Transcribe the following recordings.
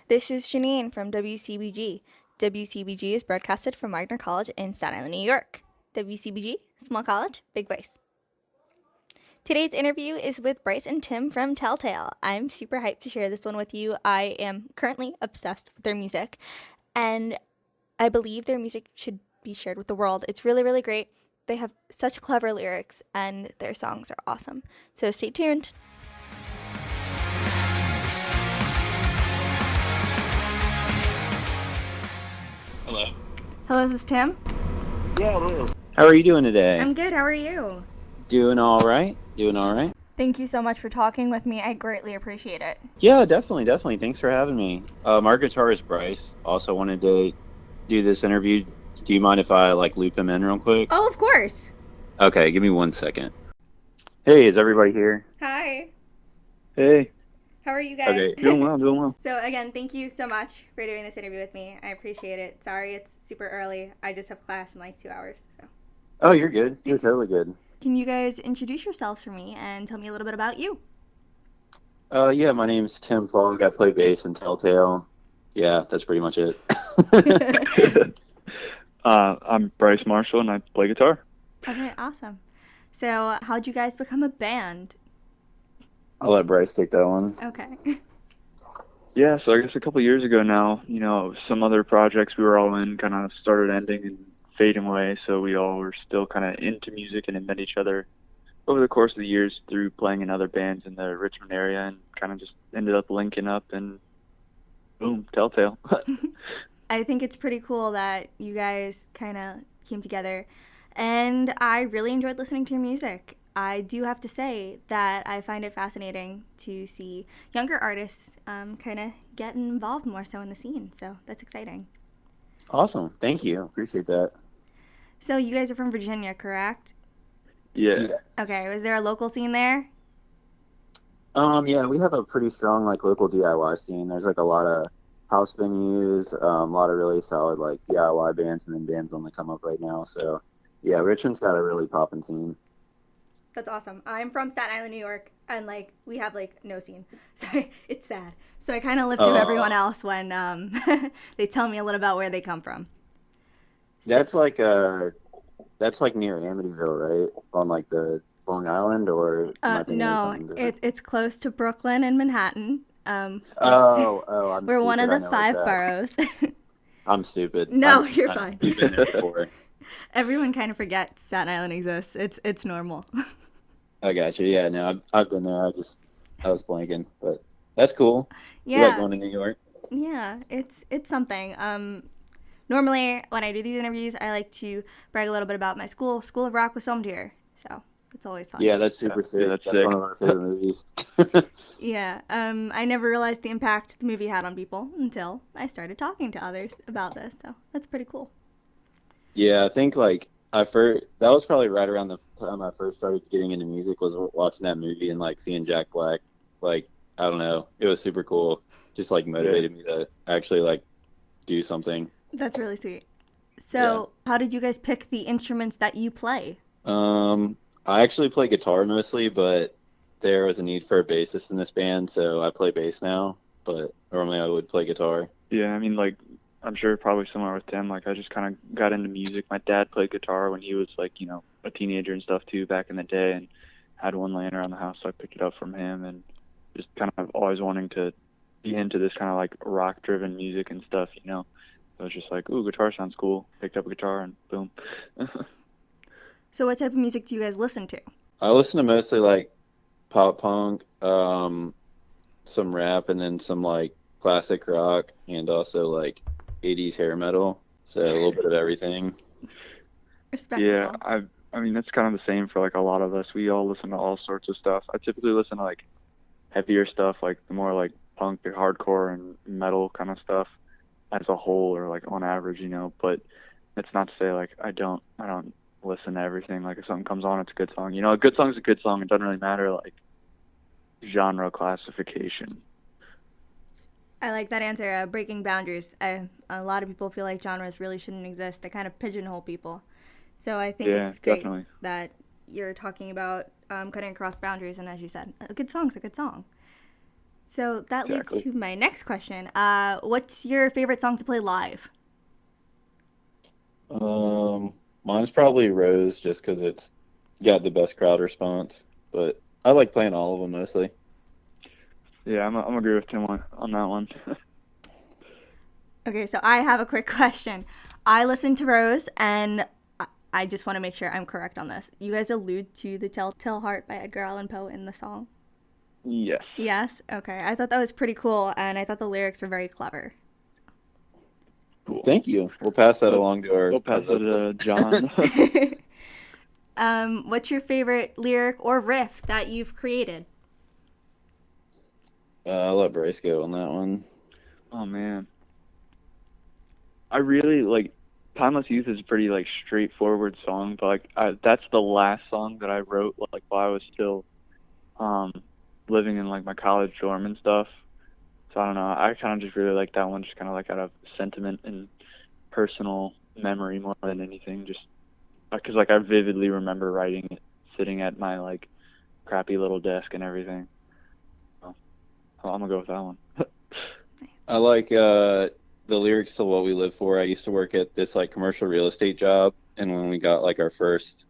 This is Jeanine from WCBG. WCBG is broadcasted from Wagner College in Staten Island, New York. WCBG, small college, big voice. Today's interview is with Bryce and Tim from Telltale. I'm super hyped to share this one with you. I am currently obsessed with their music, and I believe their music should be shared with the world. It's really, really great. They have such clever lyrics, and their songs are awesome. So stay tuned. Hello. Hello, this is Tim. Yeah, it is. How are you doing today? I'm good. How are you? Doing all right. Doing all right. Thank you so much for talking with me. I greatly appreciate it. Yeah, definitely. Thanks for having me. Our guitarist Bryce also wanted to do this interview. Do you mind if I loop him in real quick? Oh, of course. Okay, give me 1 second. Hey, is everybody here? Hi. Hey. How are you guys? Okay. Doing well. So again, thank you so much for doing this interview with me. I appreciate it. Sorry it's super early. I just have class in 2 hours. So. Oh, you're good. You're totally good. Can you guys introduce yourselves for me and tell me a little bit about you? Yeah, my name's Tim Fogg. I play bass in Telltale. Yeah, that's pretty much it. I'm Bryce Marshall, and I play guitar. Okay, awesome. So how'd you guys become a band? I'll let Bryce take that one. Okay. Yeah, so I guess a couple years ago now, some other projects we were all in kind of started ending and fading away, so we all were still kind of into music and had met each other over the course of the years through playing in other bands in the Richmond area, and kind of just ended up linking up, and boom, Telltale. I think it's pretty cool that you guys kind of came together, and I really enjoyed listening to your music. I do have to say that I find it fascinating to see younger artists kind of get involved more so in the scene, so that's exciting. Awesome. Thank you. Appreciate that. So you guys are from Virginia, correct? Yeah. Okay, was there a local scene there? Yeah, we have a pretty strong local DIY scene. There's a lot of house venues, a lot of really solid DIY bands, and then bands on the come up right now. So yeah, Richmond's got a really poppin' scene. That's awesome. I'm from Staten Island, New York, and we have no scene, so it's sad. So I kind of live through everyone else when they tell me a little about where they come from. That's that's near Amityville, right? On the Long Island, or am I thinking of no, something different? it's close to Brooklyn and Manhattan. I'm we're stupid. one of I the know 5 where it's at. boroughs. I'm stupid. No, you're fine. You've been there before. Everyone kind of forgets Staten Island exists. It's normal. I got you. Yeah, no, I've been there. I was blanking, but that's cool. You Yeah. going to New York? Yeah, it's something. Normally when I do these interviews, I like to brag a little bit about my school. School of Rock was filmed here, so it's always fun. Yeah, that's super sick. Yeah, that's that's sick. one of our favorite movies. Yeah, I never realized the impact the movie had on people until I started talking to others about this, so that's pretty cool. Yeah, I think that was probably right around the time I first started getting into music, was watching that movie and seeing Jack Black. I don't know, it was super cool. Just motivated me to actually do something. That's really sweet. So, How did you guys pick the instruments that you play? I actually play guitar mostly, but there was a need for a bassist in this band, so I play bass now, but normally I would play guitar. Yeah, I mean, I'm sure probably similar with Tim. I just kind of got into music. My dad played guitar when he was a teenager and stuff too back in the day, and had one laying around the house, so I picked it up from him, and just kind of always wanting to be into this kind of rock-driven music and stuff, I was just ooh, guitar sounds cool. Picked up a guitar and boom. So what type of music do you guys listen to? I listen to mostly pop punk, some rap, and then some classic rock, and also 80s hair metal. So a little bit of everything. Respectable. Yeah, I mean that's kind of the same for a lot of us. We all listen to all sorts of stuff. I typically listen to heavier stuff, the more punk or hardcore and metal kind of stuff as a whole, or on average, but it's not to say I don't listen to everything. If something comes on, it's a good song. A good song's a good song. It doesn't really matter genre classification. I like that answer, breaking boundaries. A lot of people feel like genres really shouldn't exist. They kind of pigeonhole people. So I think it's great definitely. that you're talking about cutting across boundaries, and as you said, a good song's a good song. So that leads Exactly. to my next question. What's your favorite song to play live? Mine's probably Rose, just because it's got the best crowd response. But I like playing all of them mostly. Yeah, I'm agree with Tim on that one. Okay, so I have a quick question. I listened to Rose, and I just want to make sure I'm correct on this. You guys allude to the Telltale Heart by Edgar Allan Poe in the song? Yes. Yes? Okay. I thought that was pretty cool, and I thought the lyrics were very clever. Cool. Thank you. We'll pass that along to our. We'll pass it to John. What's your favorite lyric or riff that you've created? I'll let Bryce go on that one. Oh man, I really like Timeless Youth is a pretty like straightforward song, but that's the last song that I wrote like while I was still living in like my college dorm and stuff. So I don't know. I kind of just really like that one, just kind of like out of sentiment and personal memory more than anything. Just because like I vividly remember writing it, sitting at my like crappy little desk and everything. So I'm gonna go with that one. I like the lyrics to What We Live For. I used to work at this like commercial real estate job, and when we got like our first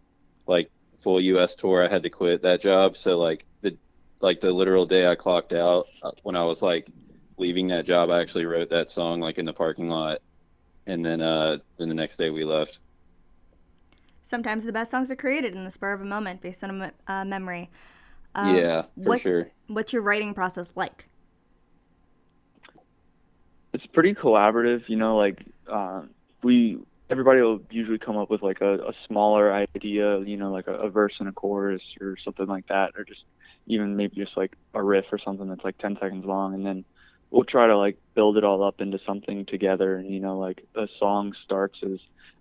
like full US tour, I had to quit that job. So the literal day I clocked out, when I was like leaving that job, I actually wrote that song like in the parking lot, and then the next day we left. Sometimes the best songs are created in the spur of a moment based on a memory. Yeah, for sure. What's your writing process like? It's pretty collaborative, you know, like everybody will usually come up with like a smaller idea, you know, like a verse and a chorus or something like that, or just even maybe just like a riff or something that's like 10 seconds long, and then we'll try to like build it all up into something together. And you know, like a song starts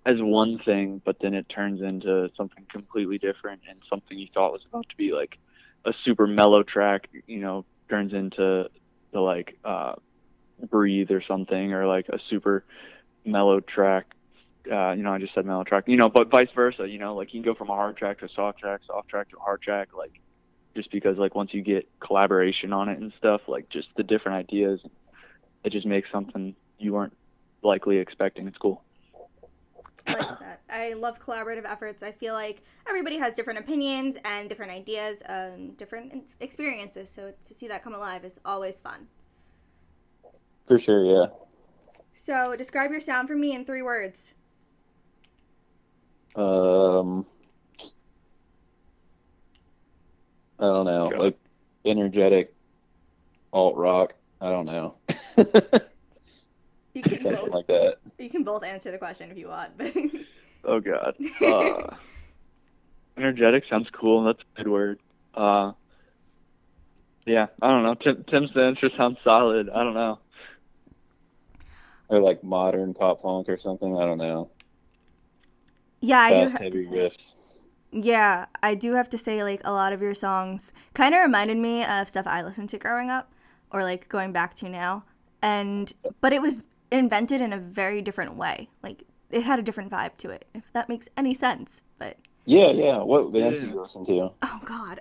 as one thing, but then it turns into something completely different, and something you thought was about to be like a super mellow track, you know, turns into the like Breathe or something, or like a super mellow track. You know, I just said mellow track, you know, but vice versa, you know, like you can go from a hard track to a soft track to a hard track, like just because like once you get collaboration on it and stuff, like just the different ideas, it just makes something you weren't likely expecting. It's cool. I like that. I love collaborative efforts. I feel like everybody has different opinions and different ideas, different experiences. So to see that come alive is always fun. For sure, yeah. So describe your sound for me in 3 words. I don't know, like energetic alt rock. I don't know. You can Something like that. You can both answer the question if you want. But Oh god. Energetic sounds cool. That's a good word. Yeah, I don't know. Tim's answer sounds solid. I don't know. Or like modern pop punk or something. I don't know. Yeah, I do Fast, have heavy to say. riffs. Yeah, I do have to say, like, a lot of your songs kind of reminded me of stuff I listened to growing up, or like going back to now. But it was invented in a very different way. Like, it had a different vibe to it, if that makes any sense. But Yeah. What bands do you listen to? oh God.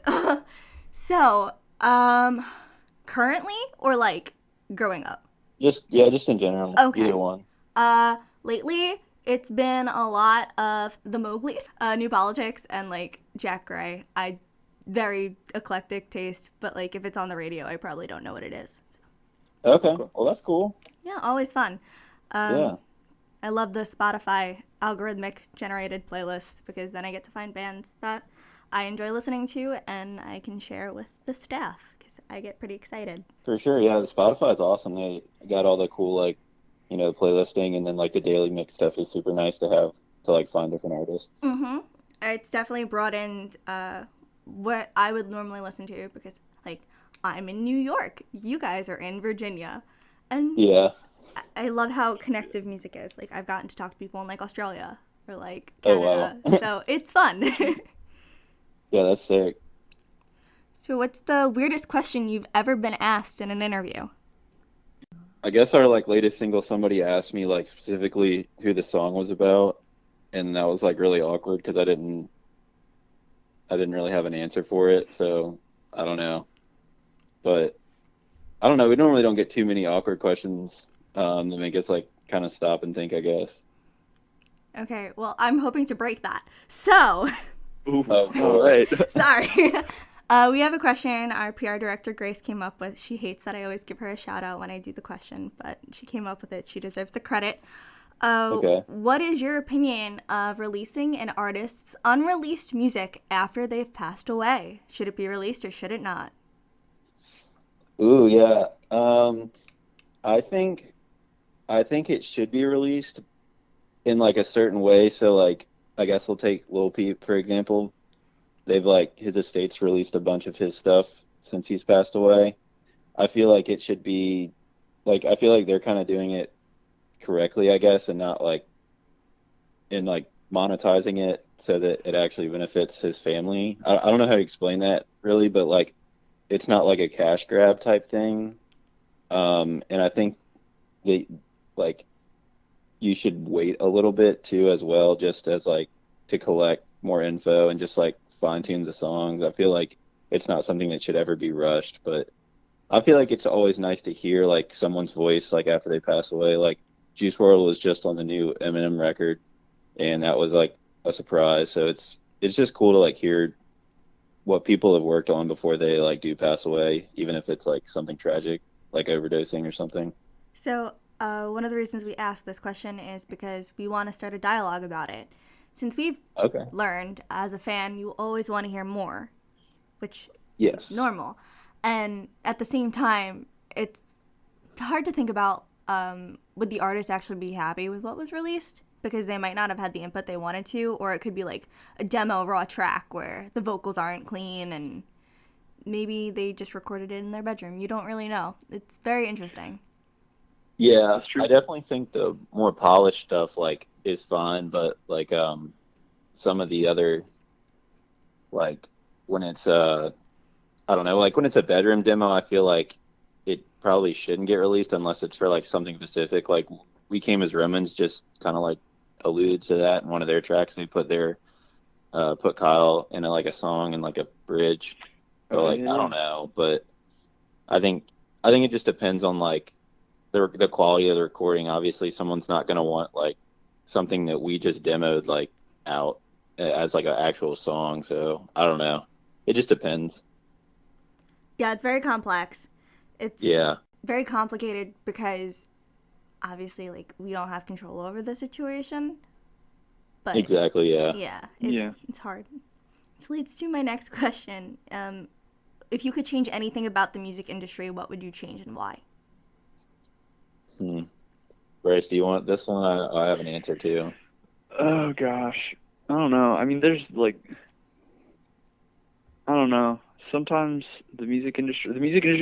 So, currently or like growing up? Just in general. Okay. Either one. Lately it's been a lot of the Mowgli's, New Politics, and like Jack Gray. I very eclectic taste, but like if it's on the radio, I probably don't know what it is. So. Okay. Well, that's cool. Yeah, always fun. Yeah. I love the Spotify algorithmic generated playlists because then I get to find bands that I enjoy listening to and I can share with the staff because I get pretty excited. For sure. Yeah, the Spotify is awesome. They got all the cool like, you know, playlisting, and then like the daily mix stuff is super nice to have to like find different artists. Mm-hmm. It's definitely broadened what I would normally listen to because like I'm in New York, you guys are in Virginia, and Yeah. I love how connective music is. Like I've gotten to talk to people in like Australia or like Oh, Canada, wow. so it's fun. Yeah, that's sick. So what's the weirdest question you've ever been asked in an interview? I guess our like latest single, somebody asked me like specifically who the song was about, and that was like really awkward because I didn't really have an answer for it. So I don't know, but I don't know. We normally don't get too many awkward questions that make us like kind of stop and think, I guess. Okay, well, I'm hoping to break that. So, Ooh, Oh, all right. sorry. We have a question our PR director, Grace, came up with. She hates that I always give her a shout out when I do the question, but she came up with it. She deserves the credit. Okay. What is your opinion of releasing an artist's unreleased music after they've passed away? Should it be released or should it not? Ooh, yeah. I think it should be released in like a certain way. So like, I guess we'll take Lil Peep for example. They've like his estate's released a bunch of his stuff since he's passed away. I feel like it should be like I feel like they're kind of doing it correctly, I guess, and not like in like monetizing it so that it actually benefits his family. I don't know how to explain that really, but like it's not like a cash grab type thing. And I think they like you should wait a little bit too as well, just as like to collect more info and just like fine tune the songs. I feel like it's not something that should ever be rushed, but I feel like it's always nice to hear like someone's voice like after they pass away. Like Juice WRLD was just on the new Eminem record, and that was like a surprise. So it's just cool to like hear what people have worked on before they like do pass away, even if it's like something tragic, like overdosing or something. So, one of the reasons we asked this question is because we want to start a dialogue about it. Since we've Okay. learned as a fan, you always want to hear more, which is Yes. normal. And at the same time, it's hard to think about would the artist actually be happy with what was released? Because they might not have had the input they wanted to, or it could be like a demo raw track where the vocals aren't clean and maybe they just recorded it in their bedroom. You don't really know. It's very interesting. Yeah, That's true. I definitely think the more polished stuff like is fine, but like some of the other like when it's I don't know, like when it's a bedroom demo, I feel like it probably shouldn't get released unless it's for like something specific. Like We Came as Romans just kind of like alluded to that in one of their tracks. They put Kyle in like a song and like a bridge. But like I don't know, but I think it just depends on like the quality of the recording. Obviously, someone's not gonna want like something that we just demoed like out as like an actual song. So I don't know. It just depends. Yeah, it's very complex. It's Yeah, very complicated because obviously, like, we don't have control over the situation. But exactly. Yeah. yeah, Yeah. it's hard. Which leads to my next question. If you could change anything about the music industry, what would you change and why? Bryce, do you want this one? I have an answer too. Oh gosh. I don't know. I mean, there's like, I don't know. Sometimes the music industry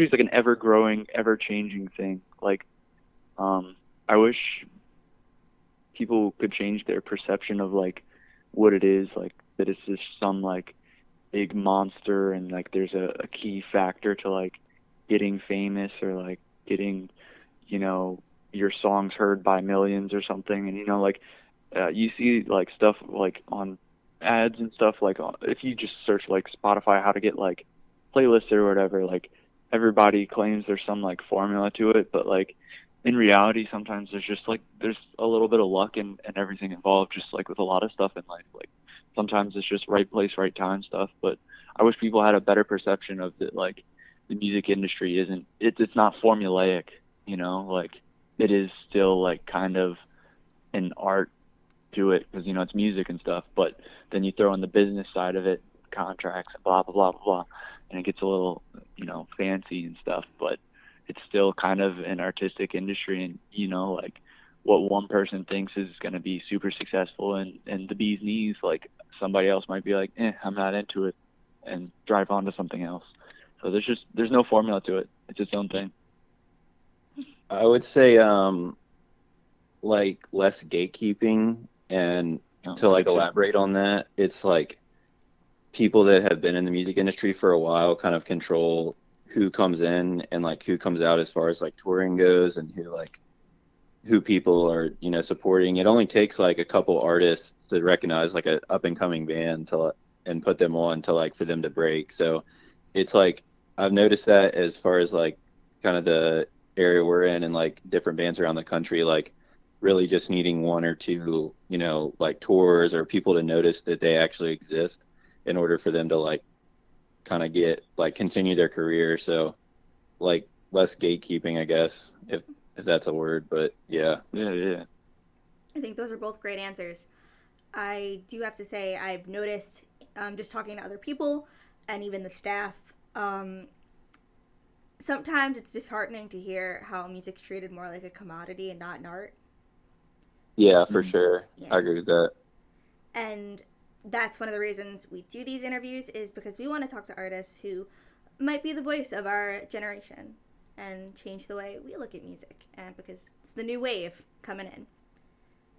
is like an ever-growing, ever-changing thing. Like, I wish people could change their perception of like what it is, like that it's just some like big monster and like there's a key factor to like getting famous or like getting, your songs heard by millions or something. And like you see like stuff like on ads and stuff like if you just search like Spotify how to get like playlists or whatever, like everybody claims there's some like formula to it, but like in reality sometimes there's a little bit of luck and everything involved, just like with a lot of stuff in life. Like sometimes it's just right place, right time stuff. But I wish people had a better perception of that, like the music industry it's not formulaic, like it is still like kind of an art to it because it's music and stuff. But then you throw in the business side of it, contracts and blah blah blah blah blah, and it gets a little fancy and stuff. But it's still kind of an artistic industry, and like what one person thinks is going to be super successful and the bee's knees, like somebody else might be like, I'm not into it, and drive on to something else. So there's no formula to it. It's its own thing. I would say like less gatekeeping, and to like elaborate on that, it's like people that have been in the music industry for a while kind of control who comes in and like who comes out as far as like touring goes, and who people are supporting. It only takes like a couple artists to recognize like a up and coming band and put them on to like for them to break. So it's like I've noticed that as far as like kind of the area we're in and like different bands around the country, like really just needing one or two, you know, like tours or people to notice that they actually exist in order for them to like kind of get like continue their career. So like less gatekeeping, I guess, if that's a word, but yeah. Yeah. I think those are both great answers. I do have to say, I've noticed, just talking to other people and even the staff, sometimes it's disheartening to hear how music's treated more like a commodity and not an art. Yeah, for sure. Yeah. I agree with that. And that's one of the reasons we do these interviews, is because we want to talk to artists who might be the voice of our generation and change the way we look at music, and because it's the new wave coming in.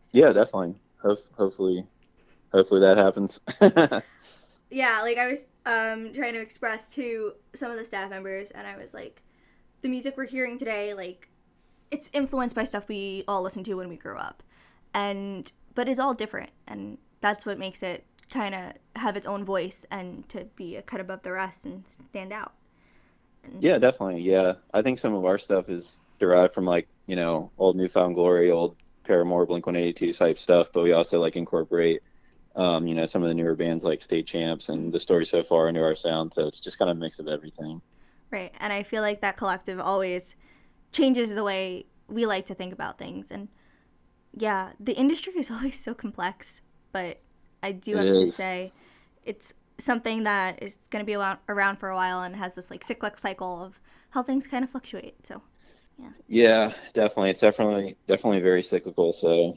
So, yeah, definitely. Hopefully that happens. yeah, like I was trying to express to some of the staff members, and I was like, the music we're hearing today, like, it's influenced by stuff we all listened to when we grew up, but it's all different, and that's what makes it kind of have its own voice and to be a cut above the rest and stand out. Yeah, definitely. Yeah, I think some of our stuff is derived from like, you know, old Newfound Glory, old Paramore, Blink-182 type stuff, but we also like incorporate, you know, some of the newer bands like State Champs and The Story So Far into our sound. So it's just kind of a mix of everything. Right, and I feel like that collective always changes the way we like to think about things. And yeah, the industry is always so complex, but I do have to say it's something that is going to be around for a while and has this like cyclic cycle of how things kind of fluctuate. So yeah, definitely. It's definitely very cyclical. So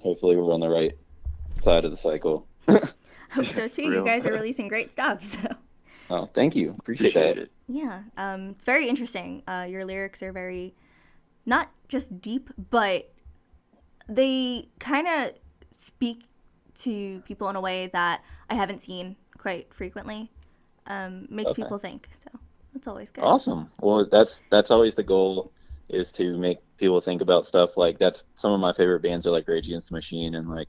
hopefully we're on the right side of the cycle. Hope so too. You guys are releasing great stuff. So. Oh, thank you. Appreciate that. Yeah, it's very interesting. Your lyrics are very, not just deep, but they kind of speak to people in a way that I haven't seen quite frequently. Makes people think. So that's always good. Awesome. Well, that's always the goal, is to make people think about stuff. Like that's some of my favorite bands are like Rage Against the Machine, and like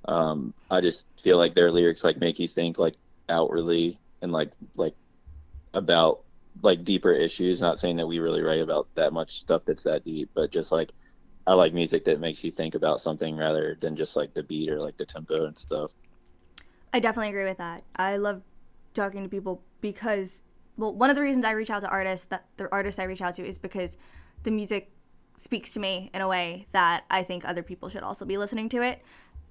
I just feel like their lyrics like make you think like outwardly and like about like deeper issues. Not saying that we really write about that much stuff that's that deep, but just like I like music that makes you think about something rather than just like the beat or like the tempo and stuff. I definitely agree with that. I love talking to people because, well, one of the reasons I reach out to artists, that the artists I reach out to, is because the music speaks to me in a way that I think other people should also be listening to it.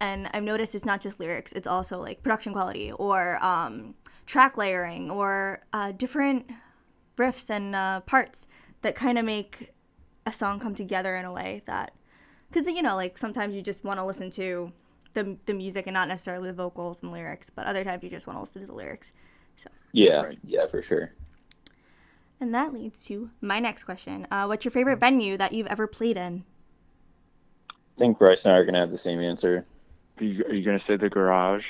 And I've noticed it's not just lyrics, it's also like production quality or track layering or different riffs and parts that kind of make a song come together in a way that, because, you know, like sometimes you just want to listen to the music and not necessarily the vocals and lyrics, but other times you just want to listen to the lyrics. So yeah, for sure. And that leads to my next question. What's your favorite venue that you've ever played in? I think Bryce and I are gonna have the same answer. Are you gonna say the garage?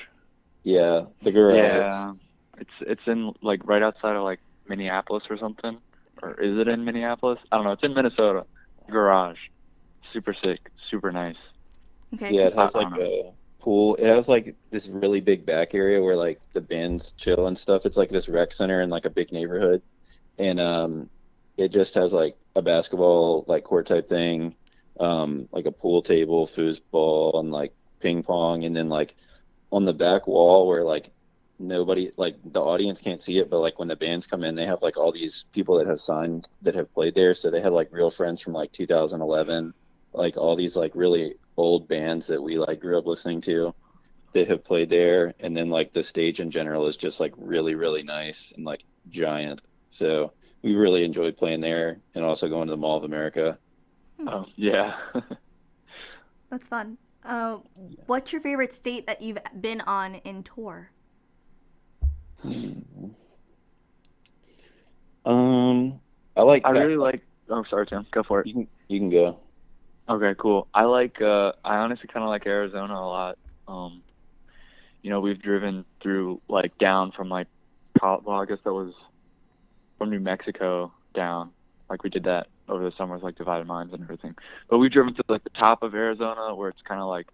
Yeah, the garage. Yeah, it's in like right outside of like Minneapolis or something, or is it in Minneapolis? I don't know. It's in Minnesota. Garage, super sick, super nice. Okay. Yeah, it has like a pool. It has like this really big back area where like the bands chill and stuff. It's like this rec center in like a big neighborhood, and it just has like a basketball like court type thing, like a pool table, foosball, and like ping pong, and then like on the back wall where like nobody, like the audience can't see it, but like when the bands come in, they have like all these people that have signed that have played there. So they had like real friends from like 2011, like all these like really old bands that we like grew up listening to that have played there. And then like the stage in general is just like really, really nice and like giant. So we really enjoyed playing there and also going to the Mall of America. Oh, yeah. That's fun. What's your favorite state that you've been on in tour? I really like. Oh, sorry, Tim. Go for it. You can go. Okay, cool. I honestly kind of like Arizona a lot. You know, we've driven through like down from like, well, I guess that was from New Mexico down. Like we did that over the summer with like Divided Minds and everything. But we've driven to like the top of Arizona where it's kind of like,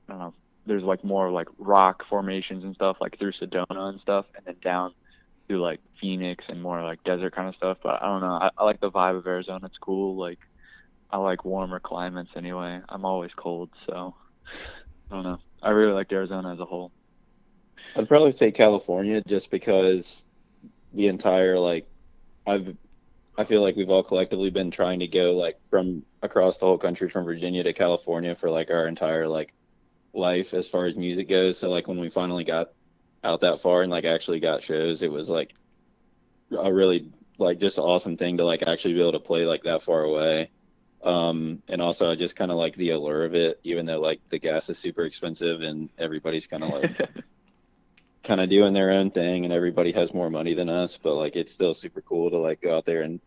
I don't know, there's like more like rock formations and stuff like through Sedona and stuff, and then down do like Phoenix and more like desert kind of stuff. But I don't know. I like the vibe of Arizona. It's cool. Like I like warmer climates anyway. I'm always cold, so I don't know. I really like Arizona as a whole. I'd probably say California just because the entire like I feel like we've all collectively been trying to go like from across the whole country from Virginia to California for like our entire like life as far as music goes. So like when we finally got out that far and like actually got shows, it was like a really like just an awesome thing to like actually be able to play like that far away. And also I just kind of like the allure of it, even though like the gas is super expensive and everybody's kind of like kind of doing their own thing and everybody has more money than us, but like it's still super cool to like go out there and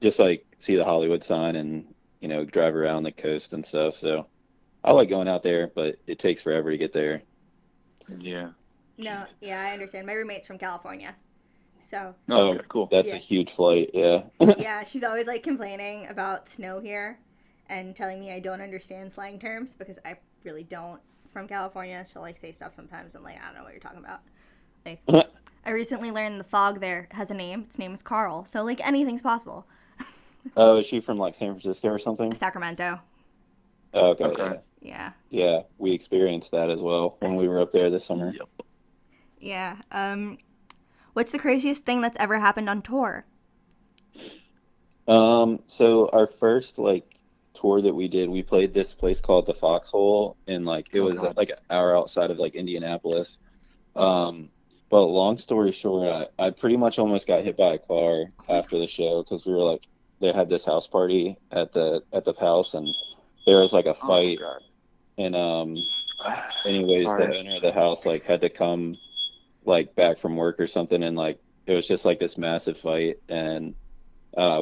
just like see the Hollywood sign and, you know, drive around the coast and stuff. So I like going out there, but it takes forever to get there. Yeah. No, yeah, I understand. My roommate's from California. So, Oh, okay, cool. That's Yeah. a huge flight. Yeah. yeah, she's always like complaining about snow here and telling me I don't understand slang terms because I really don't from California. She'll like say stuff sometimes. I'm like, I don't know what you're talking about. Like, I recently learned the fog there has a name. Its name is Carl. So like anything's possible. Oh, is she from like San Francisco or something? Sacramento. Oh, okay. Okay. Yeah. Yeah, we experienced that as well when we were up there this summer. Yep. Yeah. What's the craziest thing that's ever happened on tour? So our first like tour that we did, we played this place called the Foxhole, and like it was God. like an hour outside of like Indianapolis. But long story short, I pretty much almost got hit by a car after the show because we were like they had this house party at the house and there was like a Oh my fight God. and anyways Sorry. the owner of the house like had to come like back from work or something and like it was just like this massive fight and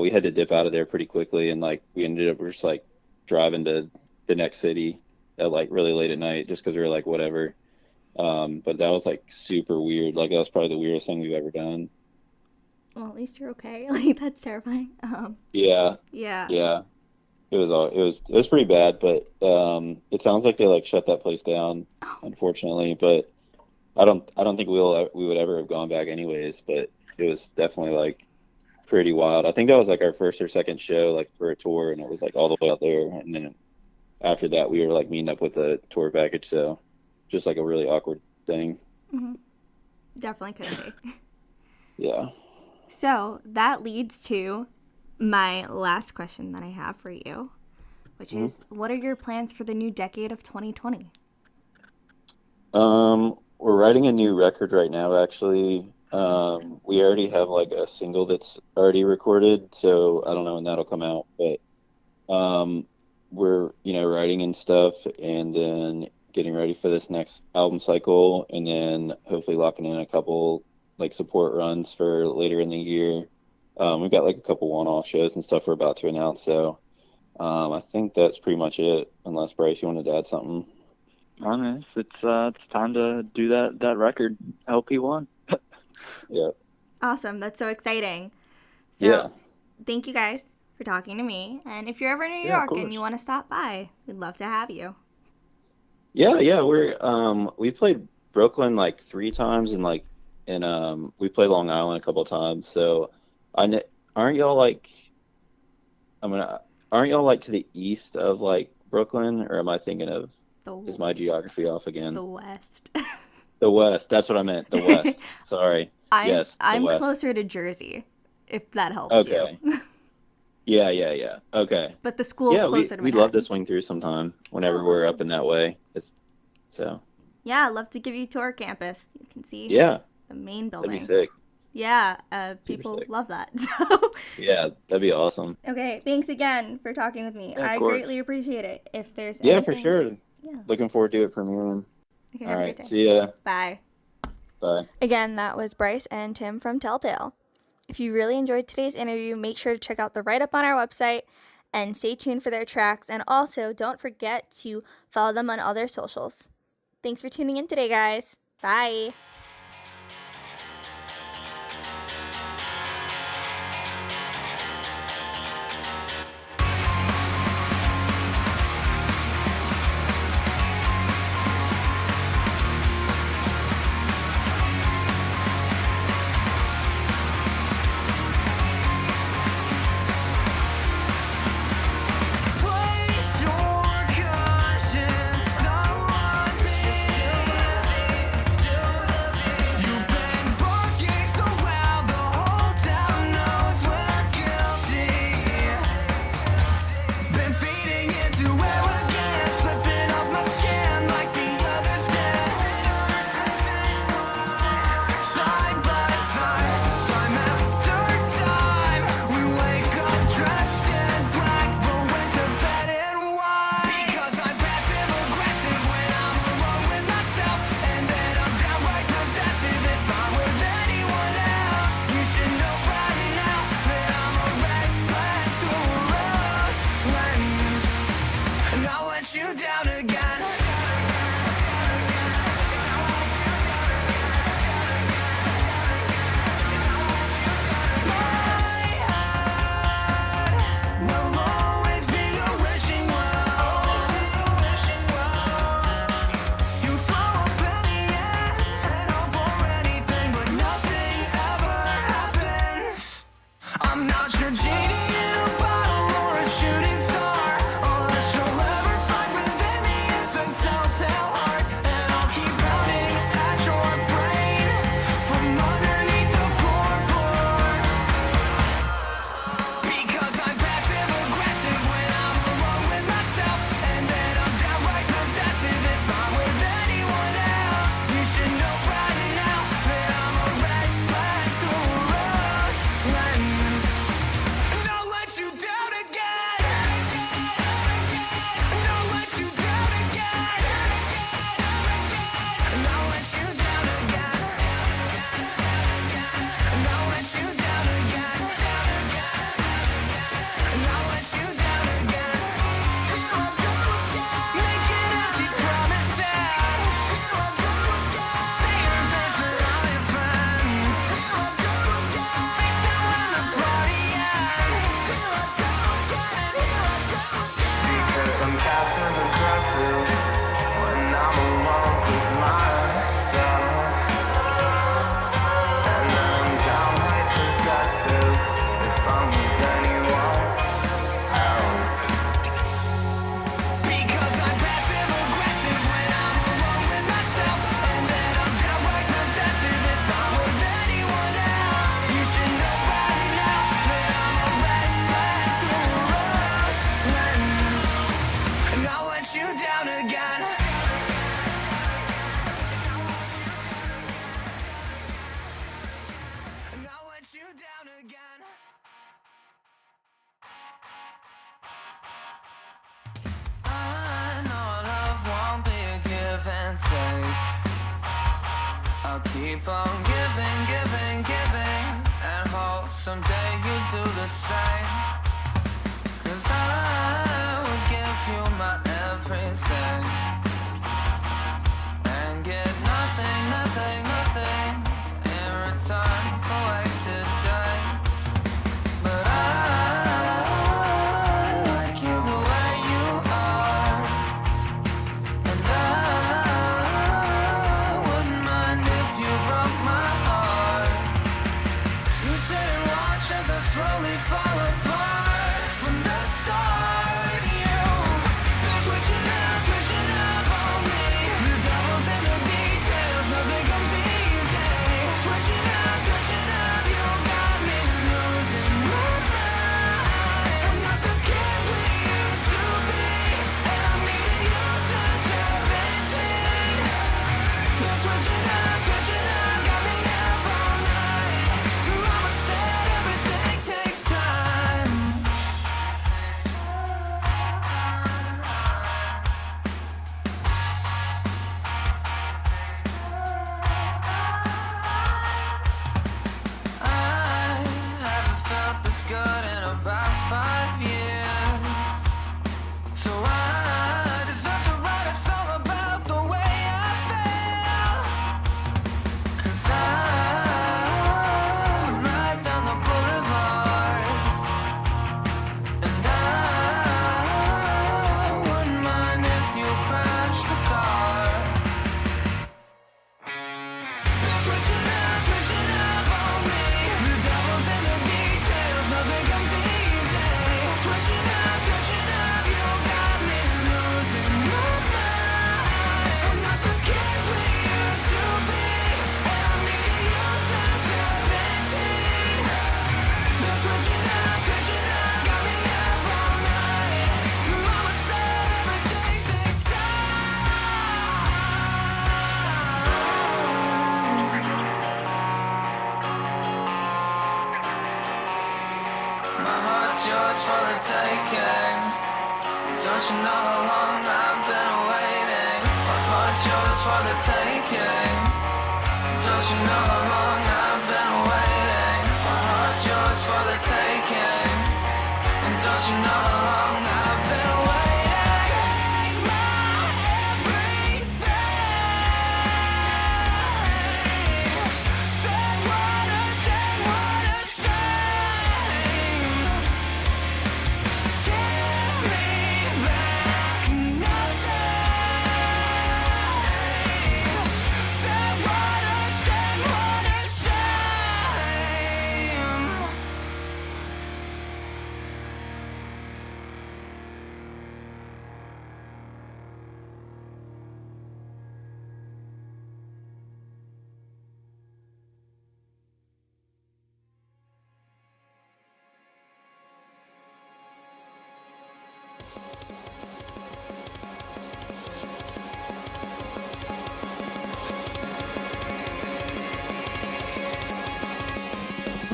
we had to dip out of there pretty quickly and like we ended up just like driving to the next city at like really late at night just because we were like whatever. But that was like super weird. Like that was probably the weirdest thing we've ever done. Well, at least you're okay. Like that's terrifying. Yeah, Yeah. it was pretty bad, but it sounds like they like shut that place down, unfortunately. But I don't think we would ever have gone back anyways. But it was definitely like pretty wild. I think that was like our first or second show like for a tour, and it was like all the way out there. And then after that, we were like meeting up with the tour package, so just like a really awkward thing. Mm-hmm. Definitely could be. Yeah. So that leads to my last question that I have for you, which is, what are your plans for the new decade of 2020? We're writing a new record right now, actually. We already have like a single that's already recorded, so I don't know when that'll come out, but we're, you know, writing and stuff and then getting ready for this next album cycle and then hopefully locking in a couple like support runs for later in the year. We've got like a couple one-off shows and stuff we're about to announce, so I think that's pretty much it, unless Bryce, you wanted to add something. I mean, it's time to do that record, LP1. Yeah. Awesome. That's so exciting. So Yeah. thank you guys for talking to me. And if you're ever in New Yeah, of York and course. you want to stop by, we'd love to have you. Yeah, we've played Brooklyn like 3 times and like we played Long Island a couple times. So aren't y'all like aren't y'all like to the east of like Brooklyn, or am I thinking of is my geography off again? The West. The West, that's what I meant. The West. Sorry. Yes, the I'm West. closer to Jersey, if that helps Okay. you. Yeah. Okay. But the school's Yeah, closer to we'd love to Manhattan. swing through sometime whenever Oh, we're awesome. up in that way. So Yeah, I'd love to give you a tour campus. You can see yeah, the main that'd building. be sick. Yeah, Super people sick. love that. So, Yeah, that'd be awesome. okay, thanks again for talking with me. Yeah, of I course. greatly appreciate it. If there's Yeah, anything... for sure. Yeah. Looking forward to it premiering. Okay, All have a right, great day. see ya. Bye. Bye. Again, that was Bryce and Tim from Telltale. If you really enjoyed today's interview, make sure to check out the write-up on our website and stay tuned for their tracks. And also, don't forget to follow them on all their socials. Thanks for tuning in today, guys. Bye. down again. Will always be a wishing well. You throw a penny in and hope for anything, but nothing ever happens. I'm not your genie in a bottle or a shooting star. All that you'll ever find within me is a telltale heart, and I'll keep pounding at your brain from underneath the floorboards. Because I'm passive aggressive when I'm alone with myself, and then I'm downright possessive if I'm with anyone else. You should know right now that I'm a red flag through a rose lens. And I'll let you down again. And I'll let you down again. And I'll let you down again. And I'll let you down again. And I'll let you down again. Here I go again. Making empty promises. Here I go again. Saying things that aren't your friends. Here I go again. Face down when the party ends. Here I go again. Here I go again. Because I'm passive aggressive when I'm alone with myself. And then I'm downright possessive if I'm with anyone else. Because I'm passive aggressive when I'm alone with myself, and then I'm downright possessive if I'm with anyone else. You should know right now that I'm a red flag through a rose lens. And I'll let you down again. And I'll let you down again. I know love won't be a give and take. I'll keep on giving, giving, giving, and hope someday you do the same. 'Cause I would give you my everything and get nothing, nothing, nothing in return for wasted time. But I like you the way you are, and I wouldn't mind if you broke my heart. You sit and watch as I slowly fall apart from the start. You're switching up on me. The devil's in the details, nothing comes easy. Switching up, you got me losing my mind. I'm not the kids we used to be, and I'm needing you since 17. You're switching up, got me up all night. Mama said everything takes time. I haven't felt this good in about 5 years, so I deserve to write a song about the way I feel. 'Cause I'm right down the boulevard, and I wouldn't mind if you crashed the car. Switching up on me. The devil's in the details, nothing comes easy. Switching up, you got me losing my mind. I'm not the kids we used to be, and I'm needing you since 17. You're switching up, got me up all night. Mama said everything takes time. My heart's yours for the taking. Don't you know how long I've been waiting? My heart's yours for the taking. Don't you know how long I've been waiting? My heart's yours for the taking. And don't you know how long I've been waiting? Take my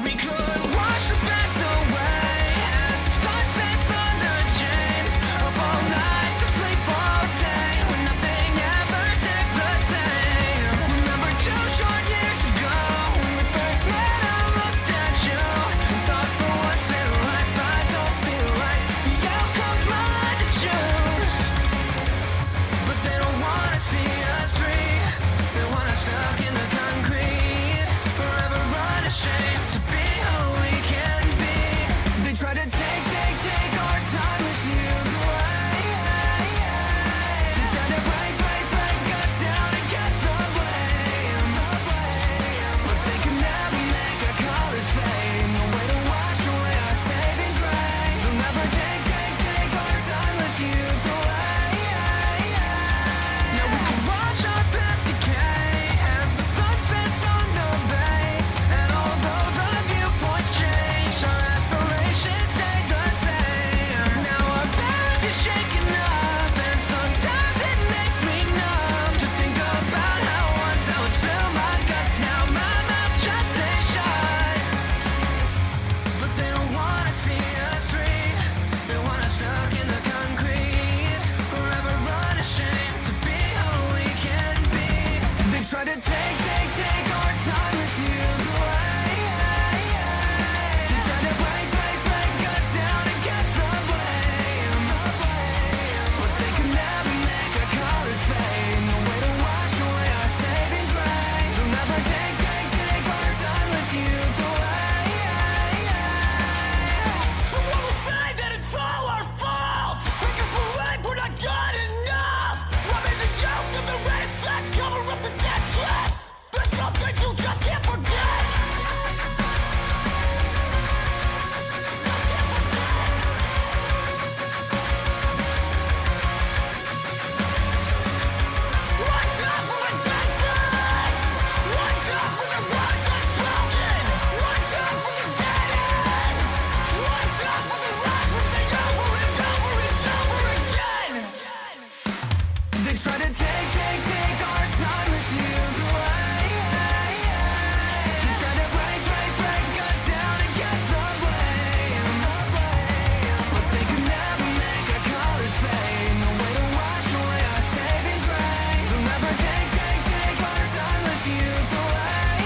We could watch the pass away as the sun sets on the James. Up all night to sleep all day when nothing ever stays the same. Remember 2 short years ago when we first met, I looked at you and thought for once in life I don't feel like the outcome's mine to choose. But they don't wanna see us free. They want us stuck in the concrete, forever unashamed to be who we can be. They try to take our time with you away. They try to break us down and get some blame. But they can never make our colors fade. No way to wash away our saving grace. They'll never take our timeless youth away. Now we can watch our past decay as the sun sets on the bay. And although the viewpoints change, our aspirations stay the same. Now our balance is shaken up, and sometimes it makes me numb to think about how once I would spill my guts. Now my mouth just stays shut. But they don't wanna see us free. They want us stuck in the concrete, forever unashamed to be who we can be. They try to take our time with you away. They try to break us down and get some blame. But they can never make our colors fade. No way to wash away our saving grace. They'll never take our timeless youth away. But when we say that it's all our fault, make us believe we're not good enough. Robbing the youth of the renaissance, cover up the dead stress. There's some things you just can't forget. Just can't forget. One time for the dead face. One time for the words unspoken. One time for the dead ends. One time for the lies we say over and over and over again. They try to take our time with you away. They try to break us down and get some blame. But they can never make our colors fade. No way to wash away our saving grace. They'll never take our timeless youth away.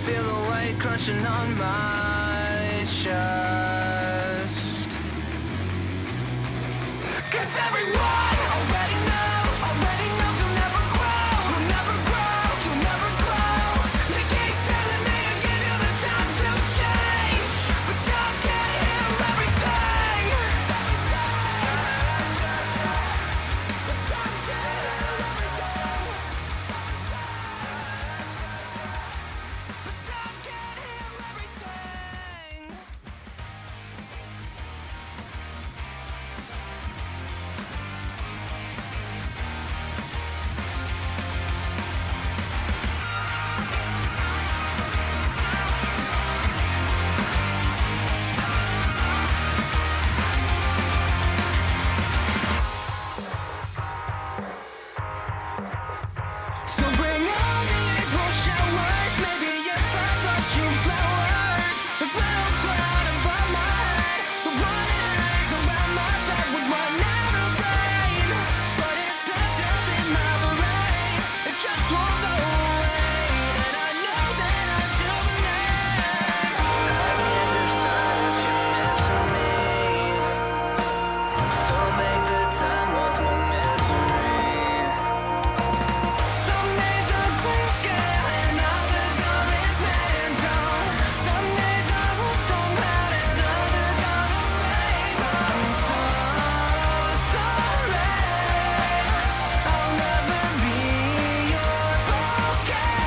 Feel the weight crushing on my chest. 'Cause everyone already knows you'll never grow, you'll never grow, you'll never grow. They keep telling me to give you the time to change, but time can't heal everything. But time can't heal everything. So bring all the April showers. Maybe you find what you flowers. This little cloud above my head, the one that hangs around my bed would run out of rain, but it's tucked up in my brain. It just won't go away, and I know that I'm too late. I can't decide if you're missing me, so make the time worth my misery. Some days are grayscale and others are in Pantone. Some days are a storm cloud and others are a rainbow. I'm so sorry. I'll never be your bouquet.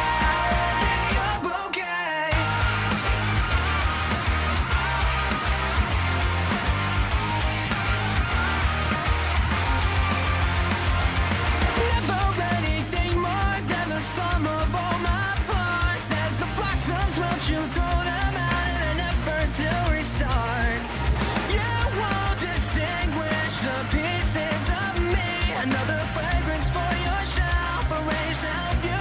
Never anything more than the sum of all my parts. As the blossoms wilt, you throw them out in an effort to restart. You won't distinguish the pieces of me. Another fragrance for your shelf, arranged to help you